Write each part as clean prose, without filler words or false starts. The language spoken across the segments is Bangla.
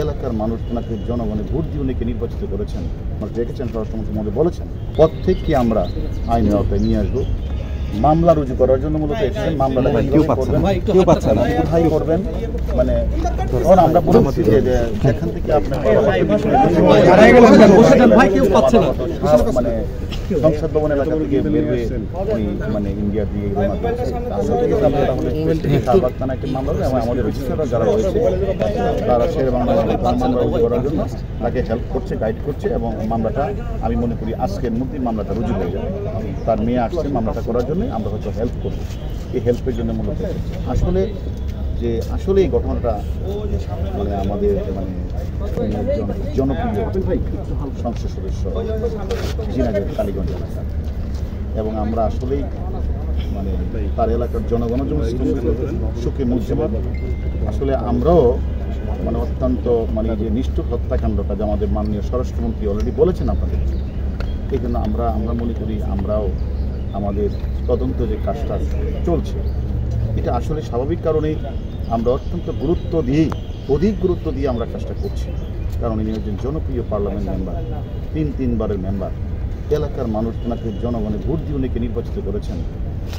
এলাকার মানুষ ওনাকে জনগণের ভোট দিয়ে উনিকে নির্বাচিত করেছেন, আমরা দেখেছেন স্বরাষ্ট্রমন্ত্রী মহোদয় বলেছেন পদ থেকে আমরা আইনের আওতায় নিয়ে আসবো। মামলা রুজু করার জন্য মূলত এসেছেন। মামলাটা করবেন মানে আমরা বলছি যে যেখান থেকে আপনার মানে সংসদ ভবন এলাকা থেকে বের হয়ে মানে ইন্ডিয়া দিয়ে থানা একটি মামলা এবং আমাদের রেজিস্ট্রাররা যারা রয়েছে তারা শের বাংলা মামলা রুজু করার জন্য তাকে হেল্প করছে, গাইড করছে এবং মামলাটা আমি মনে করি আজকের মধ্যেই মামলাটা রুজু হয়ে যাবে। তার মেয়ে আসছে মামলাটা করার জন্য, আমরা হয়তো হেল্প করব। এই হেল্পের জন্য মূলত আসলে এই ঘটনাটা মানে আমাদের মানে জনপ্রিয় সংসদ সদস্য জিনাদের কালীগঞ্জ এলাকা এবং আমরা আসলেই মানে তার এলাকার জনগণ সুখে মুজিবাদ আসলে আমরাও মানে অত্যন্ত মানে যে নিষ্ঠুর হত্যাকাণ্ডটা যে আমাদের মাননীয় স্বরাষ্ট্রমন্ত্রী অলরেডি বলেছেন আপনাদের, এই জন্য আমরা মনে করি আমরাও আমাদের তদন্ত যে কাজটা চলছে এটা আসলে স্বাভাবিক কারণেই আমরা অত্যন্ত অধিক গুরুত্ব দিয়ে আমরা কাজটা করছি। কারণ ইনি একজন জনপ্রিয় পার্লামেন্ট মেম্বার, তিনবারের মেম্বার, এলাকার মানুষ ওনাকে জনগণের ভোট দিয়ে উনিকে নির্বাচিত করেছেন।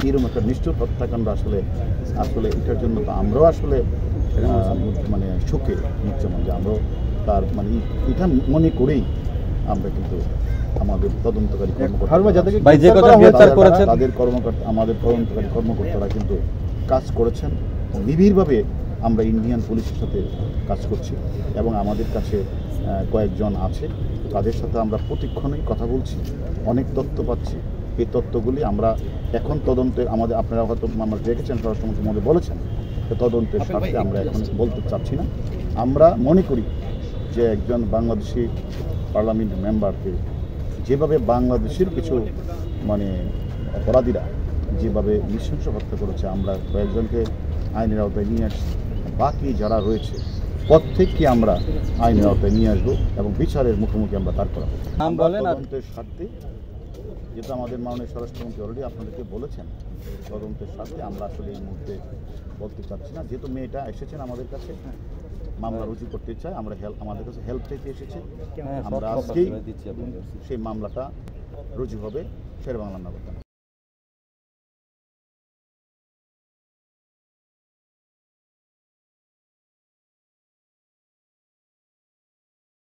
এরকম একটা নিষ্ঠুর হত্যাকাণ্ড আসলে এটার জন্য তো আমরাও আসলে মানে শোকে মুখ্যমন্ত্রী যে আমরাও তার মানে এটা মনে করেই আমরা কিন্তু আমাদের তদন্তকারী আমাদের তদন্তকারী কর্মকর্তারা কিন্তু কাজ করেছেন। নিবিড়ভাবে আমরা ইন্ডিয়ান পুলিশের সাথে কাজ করছি এবং আমাদের কাছে কয়েকজন আছে, তাদের সাথে আমরা প্রতিক্ষণেই কথা বলছি, অনেক তথ্য পাচ্ছি। এই তথ্যগুলি আমরা এখন তদন্তে আপনারা হয়তো আমরা দেখেছেন স্বরাষ্ট্রমন্ত্রী মহোদয় বলেছেন তদন্তের স্বার্থে আমরা এখন বলতে চাচ্ছি না। আমরা মনে করি যে একজন বাংলাদেশি পার্লামেন্ট মেম্বারকে যেভাবে বাংলাদেশের কিছু মানে অপরাধীরা যেভাবে নৃশংস হত্যা করেছে, আমরা কয়েকজনকে আইনের আওতায় নিয়ে আসছি। বাকি যারা রয়েছে প্রত্যেককে আমরা আইনের আওতায় নিয়ে আসবো এবং বিচারের মুখোমুখি আমরা তার করাবো। তদন্তের স্বার্থে যেটা আমাদের মাননীয় স্বরাষ্ট্রমন্ত্রী অলরেডি আপনাদেরকে বলেছেন, তদন্তের স্বার্থে আমরা আসলে এই মুহূর্তে বলতে চাচ্ছি না। যেহেতু মেয়েটা এসেছেন আমাদের কাছে মামলা রুজু করতে চাই, আমরা আমাদের কাছে হেল্প চাইতে এসেছে, আমরা আজকেই সেই মামলাটা রুজু হবে শের বাংলা নাগরিক।